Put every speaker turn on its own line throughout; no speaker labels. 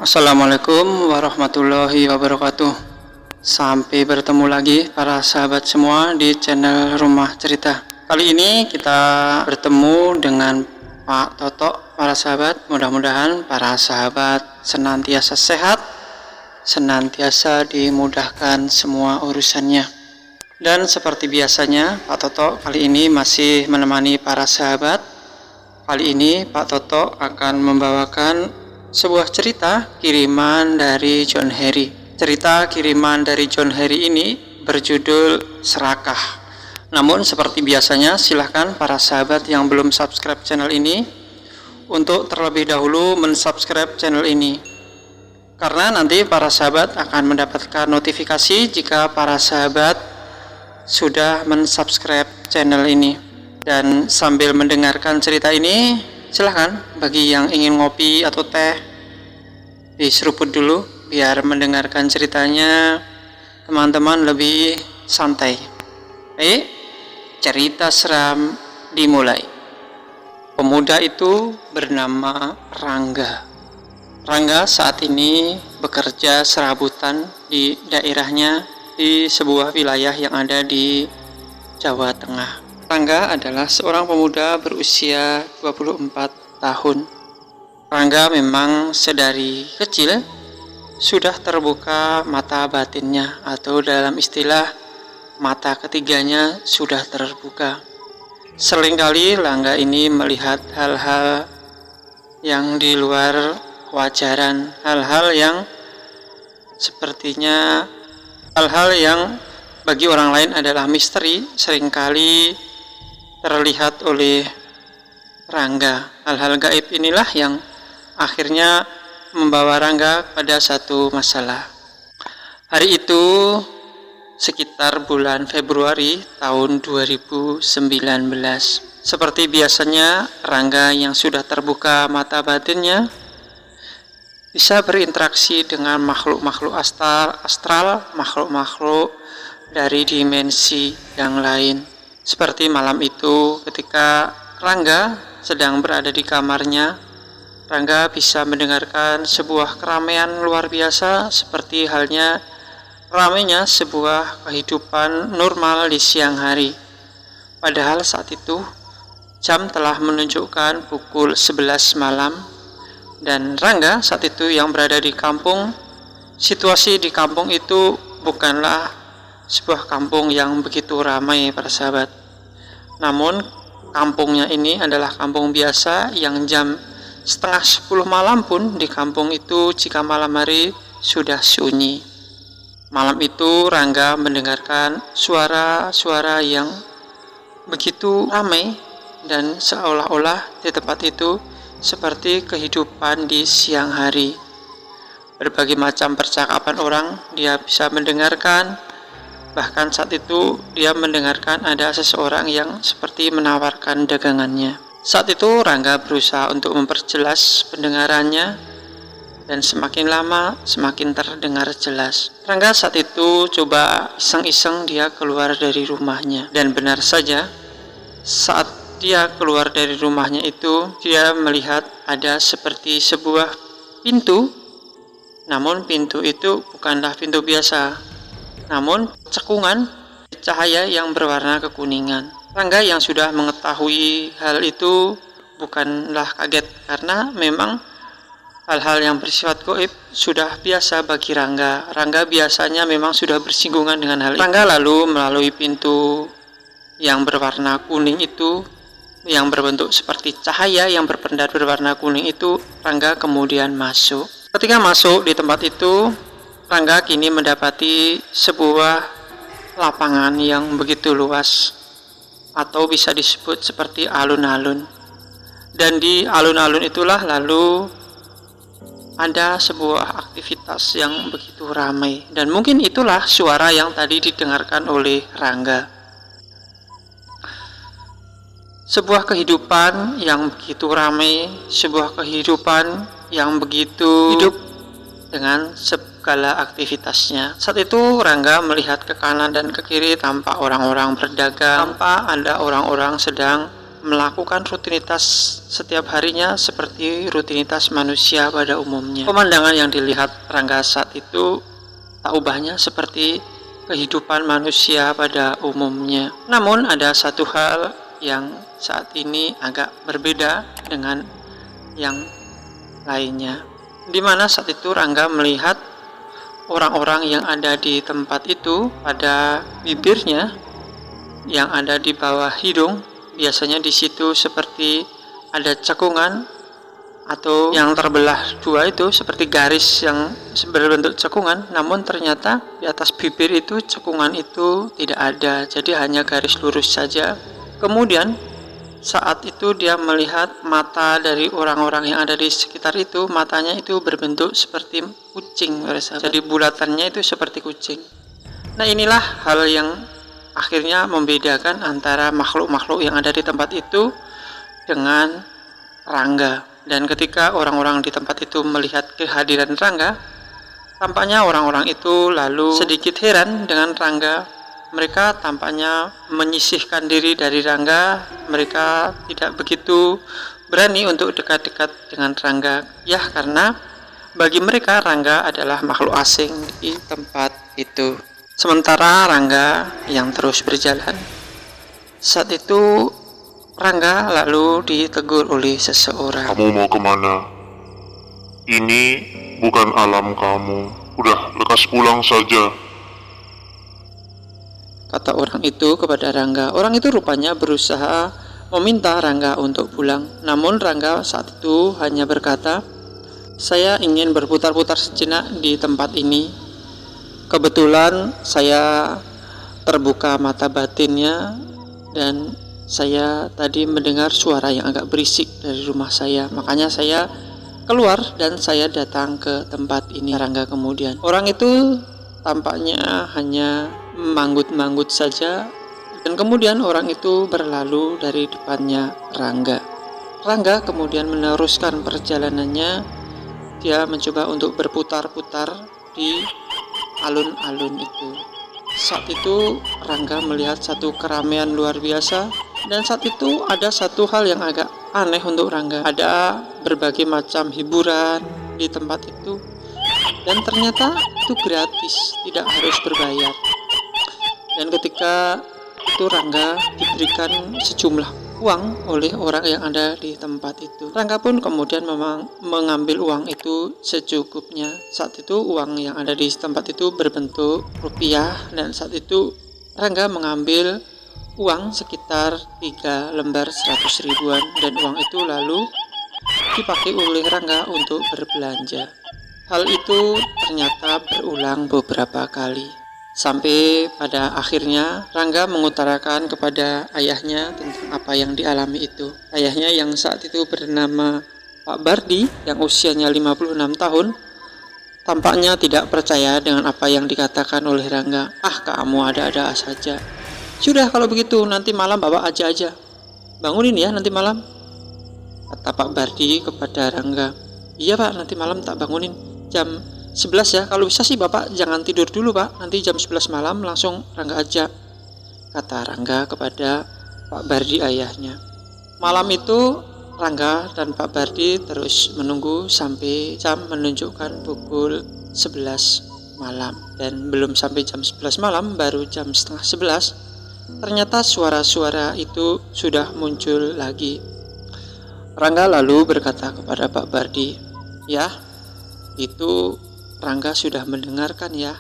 Assalamualaikum warahmatullahi wabarakatuh. Sampai bertemu lagi para sahabat semua di channel Rumah Cerita. Kali ini kita bertemu dengan Pak Toto. Para sahabat, mudah-mudahan para sahabat senantiasa sehat, senantiasa dimudahkan semua urusannya. Dan seperti biasanya, Pak Toto kali ini masih menemani para sahabat. Kali ini Pak Toto akan membawakan sebuah cerita kiriman dari John Harry. Cerita kiriman dari John Harry ini berjudul Serakah. Namun seperti biasanya, silahkan para sahabat yang belum subscribe channel ini untuk terlebih dahulu mensubscribe channel ini, karena nanti para sahabat akan mendapatkan notifikasi jika para sahabat sudah mensubscribe channel ini. Dan sambil mendengarkan cerita ini, silahkan bagi yang ingin ngopi atau teh diseruput dulu biar mendengarkan ceritanya teman-teman lebih santai. Cerita seram dimulai. Pemuda itu bernama Rangga. Rangga saat ini bekerja serabutan di daerahnya di sebuah wilayah yang ada di Jawa Tengah. Rangga adalah seorang pemuda berusia 24 tahun. Rangga memang sedari kecil sudah terbuka mata batinnya, atau dalam istilah mata ketiganya sudah terbuka. Seringkali Rangga ini melihat hal-hal yang di luar kewajaran, hal-hal yang sepertinya hal-hal yang bagi orang lain adalah misteri, seringkali terlihat oleh Rangga. Hal-hal gaib inilah yang akhirnya membawa Rangga pada satu masalah. Hari itu sekitar bulan Februari tahun 2019. Seperti biasanya, Rangga yang sudah terbuka mata batinnya bisa berinteraksi dengan makhluk-makhluk astral, makhluk-makhluk dari dimensi yang lain. Seperti malam itu ketika Rangga sedang berada di kamarnya, Rangga bisa mendengarkan sebuah keramaian luar biasa, seperti halnya ramainya sebuah kehidupan normal di siang hari. Padahal saat itu jam telah menunjukkan pukul 11 malam, dan Rangga saat itu yang berada di kampung. Situasi di kampung itu bukanlah sebuah kampung yang begitu ramai para sahabat. Namun kampungnya ini adalah kampung biasa yang jam setengah 10 malam pun di kampung itu jika malam hari sudah sunyi. Malam itu Rangga mendengarkan suara-suara yang begitu ramai, dan seolah-olah di tempat itu seperti kehidupan di siang hari. Berbagai macam percakapan orang dia bisa mendengarkan. Bahkan saat itu dia mendengarkan ada seseorang yang seperti menawarkan dagangannya. Saat itu Rangga berusaha untuk memperjelas pendengarannya, dan semakin lama semakin terdengar jelas. Rangga saat itu coba iseng-iseng dia keluar dari rumahnya, dan benar saja saat dia keluar dari rumahnya itu dia melihat ada seperti sebuah pintu. Namun pintu itu bukanlah pintu biasa, namun cekungan cahaya yang berwarna kekuningan. Rangga yang sudah mengetahui hal itu bukanlah kaget, karena memang hal-hal yang bersifat gaib sudah biasa bagi Rangga. Rangga biasanya memang sudah bersinggungan dengan hal itu. Rangga lalu melalui pintu yang berwarna kuning itu, yang berbentuk seperti cahaya yang berpendat berwarna kuning itu, Rangga kemudian masuk. Ketika masuk di tempat itu, Rangga kini mendapati sebuah lapangan yang begitu luas, atau bisa disebut seperti alun-alun. Dan di alun-alun itulah lalu ada sebuah aktivitas yang begitu ramai, dan mungkin itulah suara yang tadi didengarkan oleh Rangga. Sebuah kehidupan yang begitu ramai, sebuah kehidupan yang begitu hidup dengan segala aktivitasnya. Saat itu Rangga melihat ke kanan dan ke kiri, tampak orang-orang berdagang, tampak ada orang-orang sedang melakukan rutinitas setiap harinya seperti rutinitas manusia pada umumnya. Pemandangan yang dilihat Rangga saat itu tak ubahnya seperti kehidupan manusia pada umumnya. Namun ada satu hal yang saat ini agak berbeda dengan yang lainnya, di mana saat itu Rangga melihat orang-orang yang ada di tempat itu pada bibirnya yang ada di bawah hidung, biasanya di situ seperti ada cekungan atau yang terbelah dua itu seperti garis yang berbentuk cekungan, namun ternyata di atas bibir itu cekungan itu tidak ada, jadi hanya garis lurus saja. Kemudian saat itu dia melihat mata dari orang-orang yang ada di sekitar itu, matanya itu berbentuk seperti kucing, jadi bulatannya itu seperti kucing. Nah, inilah hal yang akhirnya membedakan antara makhluk-makhluk yang ada di tempat itu dengan Rangga. Dan ketika orang-orang di tempat itu melihat kehadiran Rangga, tampaknya orang-orang itu lalu sedikit heran dengan Rangga. Mereka tampaknya menyisihkan diri dari Rangga. Mereka tidak begitu berani untuk dekat-dekat dengan Rangga, ya, karena bagi mereka Rangga adalah makhluk asing di tempat itu. Sementara Rangga yang terus berjalan. Saat itu Rangga lalu ditegur oleh seseorang.
Kamu mau kemana? Ini bukan alam kamu. Udah, lekas pulang saja,
kata orang itu kepada Rangga. Orang itu rupanya berusaha meminta Rangga untuk pulang. Namun Rangga saat itu hanya berkata, saya ingin berputar-putar sejenak di tempat ini. Kebetulan saya terbuka mata batinnya dan saya tadi mendengar suara yang agak berisik dari rumah saya. Makanya saya keluar dan saya datang ke tempat ini. Rangga kemudian. Orang itu tampaknya hanya manggut-manggut saja dan kemudian orang itu berlalu dari depannya Rangga. Rangga kemudian meneruskan perjalanannya. Dia mencoba untuk berputar-putar di alun-alun itu. Saat itu Rangga melihat satu keramaian luar biasa, dan saat itu ada satu hal yang agak aneh untuk Rangga. Ada berbagai macam hiburan di tempat itu, dan ternyata itu gratis, tidak harus berbayar. Dan ketika itu Rangga diberikan sejumlah uang oleh orang yang ada di tempat itu. Rangga pun kemudian memang mengambil uang itu secukupnya. Saat itu uang yang ada di tempat itu berbentuk rupiah, dan saat itu Rangga mengambil uang sekitar 3 lembar 100 ribuan, dan uang itu lalu dipakai oleh Rangga untuk berbelanja. Hal itu ternyata berulang beberapa kali. Sampai pada akhirnya Rangga mengutarakan kepada ayahnya tentang apa yang dialami itu. Ayahnya yang saat itu bernama Pak Bardi, yang usianya 56 tahun, tampaknya tidak percaya dengan apa yang dikatakan oleh Rangga. Kamu ada-ada saja. Sudah, kalau begitu nanti malam bapak aja. Bangunin ya nanti malam, kata Pak Bardi kepada Rangga. Iya Pak, nanti malam tak bangunin. Jam 11 ya, kalau bisa sih bapak jangan tidur dulu Pak, nanti jam 11 malam langsung Rangga ajak, kata Rangga kepada Pak Bardi ayahnya. Malam itu Rangga dan Pak Bardi terus menunggu sampai jam menunjukkan pukul 11 malam, dan belum sampai jam 11 malam, baru jam setengah 11, ternyata suara-suara itu sudah muncul lagi. Rangga lalu berkata kepada Pak Bardi, ya, itu Rangga sudah mendengarkan ya.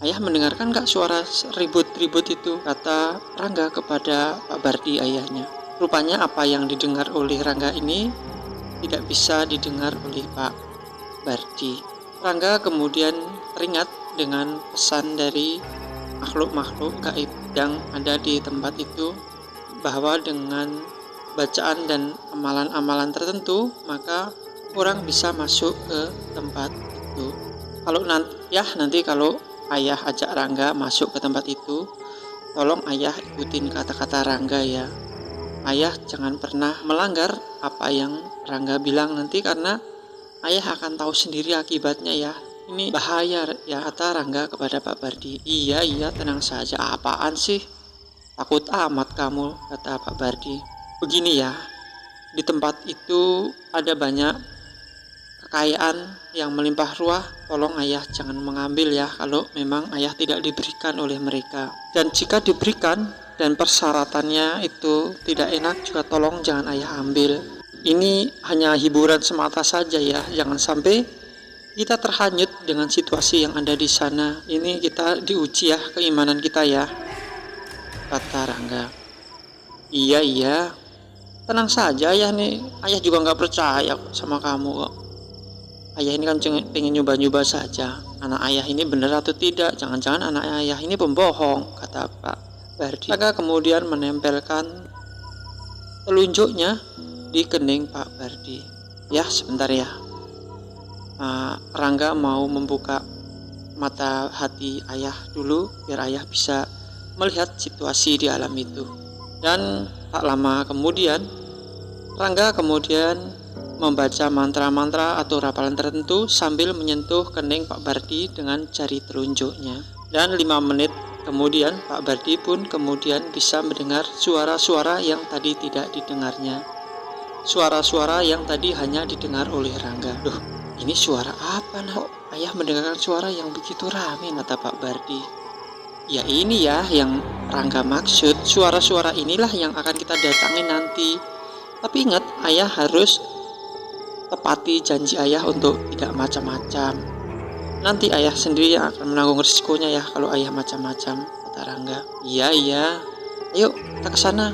Ayah mendengarkan gak suara ribut-ribut itu? Kata Rangga kepada Pak Bardi ayahnya. Rupanya apa yang didengar oleh Rangga ini tidak bisa didengar oleh Pak Bardi. Rangga kemudian teringat dengan pesan dari makhluk-makhluk gaib yang ada di tempat itu, bahwa dengan bacaan dan amalan-amalan tertentu maka orang bisa masuk ke tempat itu. Kalau nanti kalau ayah ajak Rangga masuk ke tempat itu, tolong ayah ikutin kata-kata Rangga ya. Ayah jangan pernah melanggar apa yang Rangga bilang nanti, karena ayah akan tahu sendiri akibatnya ya. Ini bahaya ya, kata Rangga kepada Pak Bardi. Iya tenang saja, apaan sih? Takut amat kamu, kata Pak Bardi. Begini ya, di tempat itu ada banyak kekayaan yang melimpah ruah. Tolong ayah jangan mengambil ya kalau memang ayah tidak diberikan oleh mereka. Dan jika diberikan dan persyaratannya itu tidak enak juga tolong jangan ayah ambil. Ini hanya hiburan semata saja ya, jangan sampai kita terhanyut dengan situasi yang ada di sana. Ini kita diuji ya keimanan kita ya, kata Rangga. Iya, tenang saja ayah nih, ayah juga nggak percaya sama kamu kok. Ayah ini kan pengen nyoba-nyoba saja, anak ayah ini benar atau tidak, jangan-jangan anak ayah ini pembohong, kata Pak Bardi. Rangga kemudian menempelkan telunjuknya di kening Pak Bardi. Ya sebentar ya, Rangga mau membuka mata hati ayah dulu biar ayah bisa melihat situasi di alam itu. Dan tak lama kemudian Rangga kemudian membaca mantra-mantra atau rapalan tertentu sambil menyentuh kening Pak Bardi dengan jari telunjuknya. Dan 5 menit kemudian Pak Bardi pun kemudian bisa mendengar suara-suara yang tadi tidak didengarnya. Suara-suara yang tadi hanya didengar oleh Rangga. Duh, ini suara apa nak? Ayah mendengarkan suara yang begitu ramai, kata Pak Bardi. Ya ini ya yang Rangga maksud, suara-suara inilah yang akan kita datangi nanti. Tapi ingat, ayah harus tepati janji ayah untuk tidak macam-macam. Nanti ayah sendiri yang akan menanggung risikonya ya kalau ayah macam-macam, kata Rangga. Iya, ayo kita ke sana,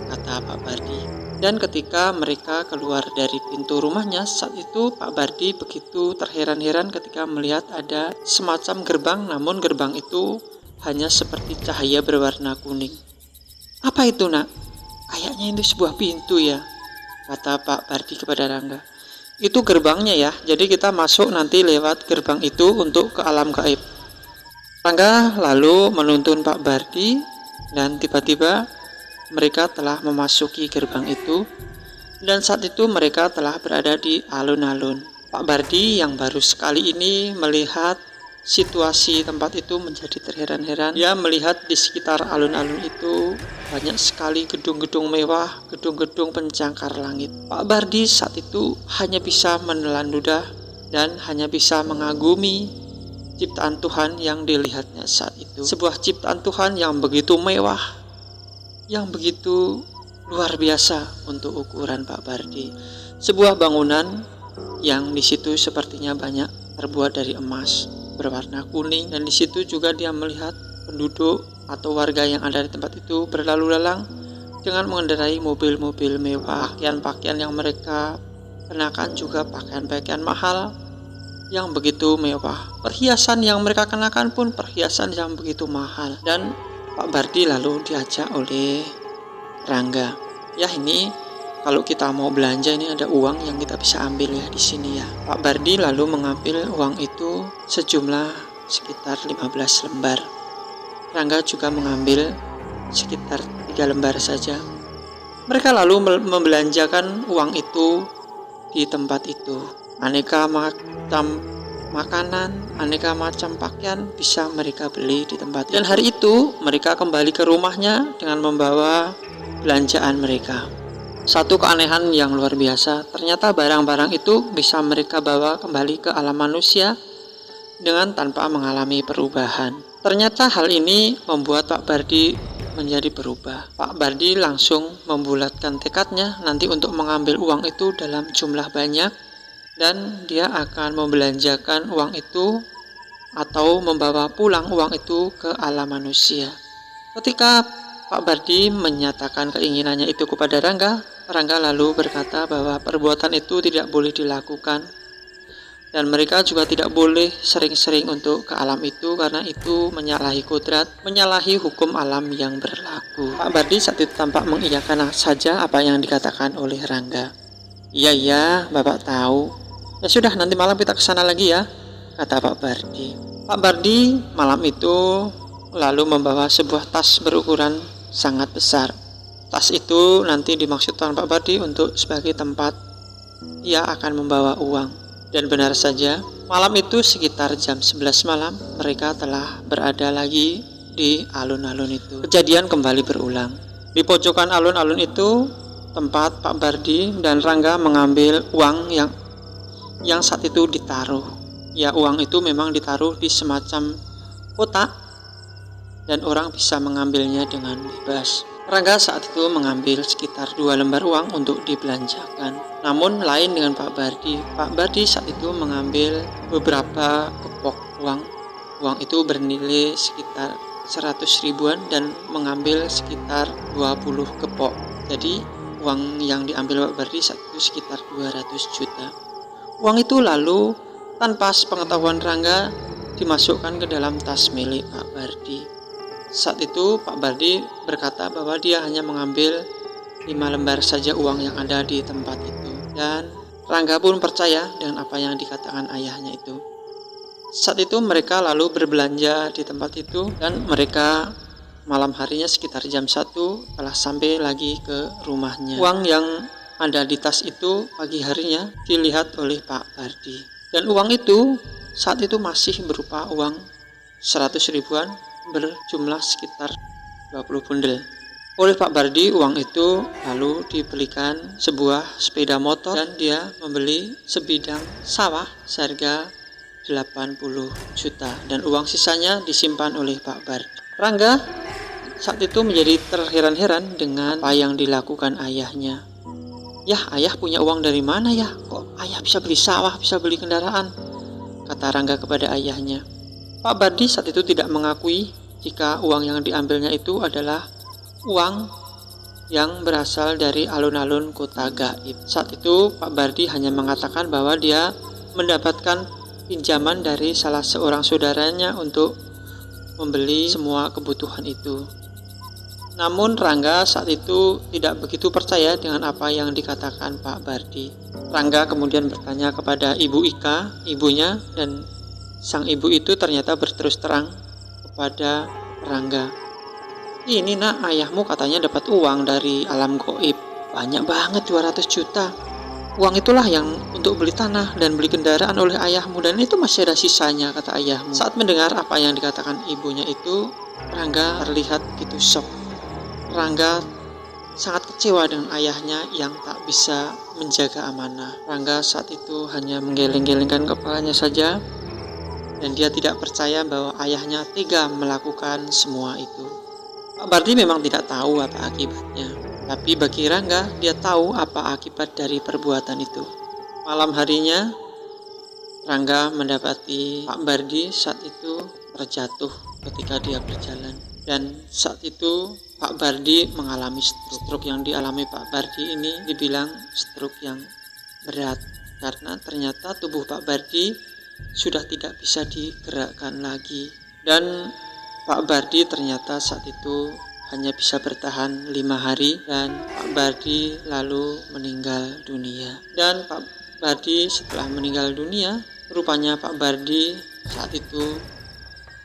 kata Pak Bardi. Dan ketika mereka keluar dari pintu rumahnya, saat itu Pak Bardi begitu terheran-heran ketika melihat ada semacam gerbang, namun gerbang itu hanya seperti cahaya berwarna kuning. Apa itu nak? Kayaknya itu sebuah pintu ya, kata Pak Bardi kepada Rangga. Itu gerbangnya ya, jadi kita masuk nanti lewat gerbang itu untuk ke alam gaib. Rangga lalu menuntun Pak Bardi dan tiba-tiba mereka telah memasuki gerbang itu. Dan saat itu mereka telah berada di alun-alun. Pak Bardi yang baru sekali ini melihat situasi tempat itu menjadi terheran-heran. Dia melihat di sekitar alun-alun itu banyak sekali gedung-gedung mewah, gedung-gedung pencakar langit. Pak Bardi saat itu hanya bisa menelan ludah dan hanya bisa mengagumi ciptaan Tuhan yang dilihatnya saat itu. Sebuah ciptaan Tuhan yang begitu mewah, yang begitu luar biasa untuk ukuran Pak Bardi. Sebuah bangunan yang di situ sepertinya banyak terbuat dari emas berwarna kuning, dan di situ juga dia melihat penduduk atau warga yang ada di tempat itu berlalu lalang dengan mengendarai mobil-mobil mewah. Pakaian-pakaian yang mereka kenakan juga pakaian-pakaian mahal yang begitu mewah. Perhiasan yang mereka kenakan pun perhiasan yang begitu mahal. Dan Pak Bardi lalu diajak oleh Rangga. Ya ini kalau kita mau belanja ini ada uang yang kita bisa ambil ya di sini ya. Pak Bardi lalu mengambil uang itu sejumlah sekitar 15 lembar. Rangga juga mengambil sekitar 3 lembar saja. Mereka lalu membelanjakan uang itu di tempat itu. Aneka macam makanan, aneka macam pakaian bisa mereka beli di tempat itu. Dan hari itu mereka kembali ke rumahnya dengan membawa belanjaan mereka. Satu keanehan yang luar biasa, ternyata barang-barang itu bisa mereka bawa kembali ke alam manusia dengan tanpa mengalami perubahan. Ternyata hal ini membuat Pak Bardi menjadi berubah. Pak Bardi langsung membulatkan tekadnya nanti untuk mengambil uang itu dalam jumlah banyak, dan dia akan membelanjakan uang itu atau membawa pulang uang itu ke alam manusia. Ketika Pak Bardi menyatakan keinginannya itu kepada Rangga, Rangga lalu berkata bahwa perbuatan itu tidak boleh dilakukan, dan mereka juga tidak boleh sering-sering untuk ke alam itu karena itu menyalahi kodrat, menyalahi hukum alam yang berlaku. Pak Bardi saat itu tampak mengiyakan saja apa yang dikatakan oleh Rangga. Iya, Bapak tahu. Ya sudah, nanti malam kita ke sana lagi ya, kata Pak Bardi. Pak Bardi malam itu lalu membawa sebuah tas berukuran sangat besar. Tas itu nanti dimaksudkan Pak Bardi untuk sebagai tempat ia akan membawa uang. Dan benar saja, malam itu sekitar jam 11 malam mereka telah berada lagi di alun-alun itu. Kejadian kembali berulang. Di pojokan alun-alun itu tempat Pak Bardi dan Rangga mengambil uang yang saat itu ditaruh. Ya, uang itu memang ditaruh di semacam kotak dan orang bisa mengambilnya dengan bebas. Rangga saat itu mengambil sekitar 2 lembar uang untuk dibelanjakan. Namun lain dengan Pak Bardi. Pak Bardi saat itu mengambil beberapa kepok uang. Uang itu bernilai sekitar 100 ribuan dan mengambil sekitar 20 kepok. Jadi uang yang diambil Pak Bardi saat itu sekitar 200 juta. Uang itu lalu tanpa sepengetahuan Rangga dimasukkan ke dalam tas milik Pak Bardi. Saat itu Pak Bardi berkata bahwa dia hanya mengambil 5 lembar saja uang yang ada di tempat itu. Dan Rangga pun percaya dengan apa yang dikatakan ayahnya itu. Saat itu mereka lalu berbelanja di tempat itu dan mereka malam harinya sekitar jam 1 telah sampai lagi ke rumahnya. Uang yang ada di tas itu pagi harinya dilihat oleh Pak Bardi. Dan uang itu saat itu masih berupa uang 100 ribuan berjumlah sekitar 20 bundel. Oleh Pak Bardi, uang itu lalu dibelikan sebuah sepeda motor dan dia membeli sebidang sawah seharga 80 juta dan uang sisanya disimpan oleh Pak Bardi. Rangga saat itu menjadi terheran-heran dengan apa yang dilakukan ayahnya. "Yah, ayah punya uang dari mana ya? Kok ayah bisa beli sawah, bisa beli kendaraan?" kata Rangga kepada ayahnya. Pak Bardi saat itu tidak mengakui jika uang yang diambilnya itu adalah uang yang berasal dari alun-alun kota gaib. Saat itu Pak Bardi hanya mengatakan bahwa dia mendapatkan pinjaman dari salah seorang saudaranya untuk membeli semua kebutuhan itu. Namun Rangga saat itu tidak begitu percaya dengan apa yang dikatakan Pak Bardi. Rangga kemudian bertanya kepada Ibu Ika, ibunya, dan sang ibu itu ternyata berterus terang kepada Rangga. "Ini nak, ayahmu katanya dapat uang dari alam gaib. Banyak banget, 200 juta. Uang itulah yang untuk beli tanah dan beli kendaraan oleh ayahmu dan itu masih ada sisanya," kata ayahmu. Saat mendengar apa yang dikatakan ibunya itu, Rangga terlihat begitu shock. Rangga sangat kecewa dengan ayahnya yang tak bisa menjaga amanah. Rangga saat itu hanya menggeleng-gelengkan kepalanya saja dan dia tidak percaya bahwa ayahnya tega melakukan semua itu. Pak Bardi memang tidak tahu apa akibatnya, tapi bagi Rangga dia tahu apa akibat dari perbuatan itu. Malam harinya Rangga mendapati Pak Bardi saat itu terjatuh ketika dia berjalan. Dan saat itu Pak Bardi mengalami stroke. Stroke yang dialami Pak Bardi ini dibilang stroke yang berat karena ternyata tubuh Pak Bardi sudah tidak bisa digerakkan lagi. Dan Pak Bardi ternyata saat itu hanya bisa bertahan 5 hari dan Pak Bardi lalu meninggal dunia. Dan Pak Bardi setelah meninggal dunia, rupanya Pak Bardi saat itu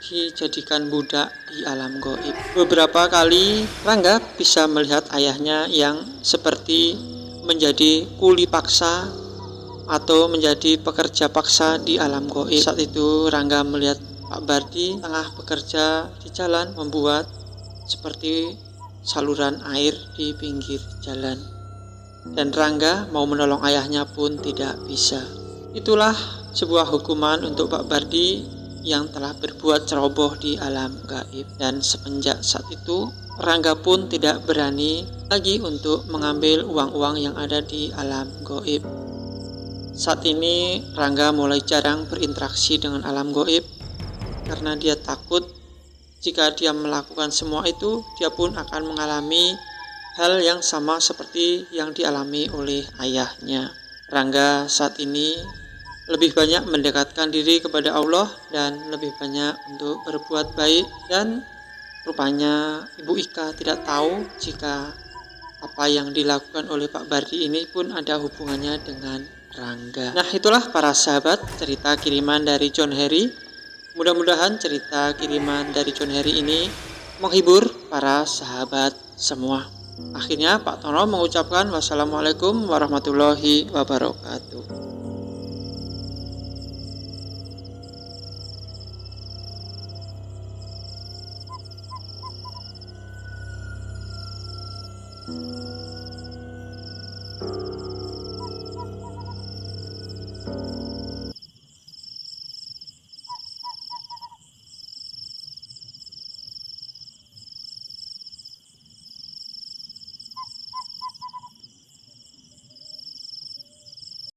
dijadikan budak di alam gaib. Beberapa kali Rangga bisa melihat ayahnya yang seperti menjadi kuli paksa atau menjadi pekerja paksa di alam gaib. Saat itu Rangga melihat Pak Bardi tengah bekerja di jalan membuat seperti saluran air di pinggir jalan. Dan Rangga mau menolong ayahnya pun tidak bisa. Itulah sebuah hukuman untuk Pak Bardi yang telah berbuat ceroboh di alam gaib. Dan semenjak saat itu Rangga pun tidak berani lagi untuk mengambil uang-uang yang ada di alam gaib. Saat ini Rangga mulai jarang berinteraksi dengan alam gaib karena dia takut jika dia melakukan semua itu dia pun akan mengalami hal yang sama seperti yang dialami oleh ayahnya. Rangga saat ini lebih banyak mendekatkan diri kepada Allah dan lebih banyak untuk berbuat baik. Dan rupanya Ibu Ika tidak tahu jika apa yang dilakukan oleh Pak Bardi ini pun ada hubungannya dengan Rangga. Nah, itulah para sahabat cerita kiriman dari John Harry. Mudah-mudahan cerita kiriman dari John Harry ini menghibur para sahabat semua. Akhirnya Pak Tono mengucapkan wassalamualaikum warahmatullahi wabarakatuh.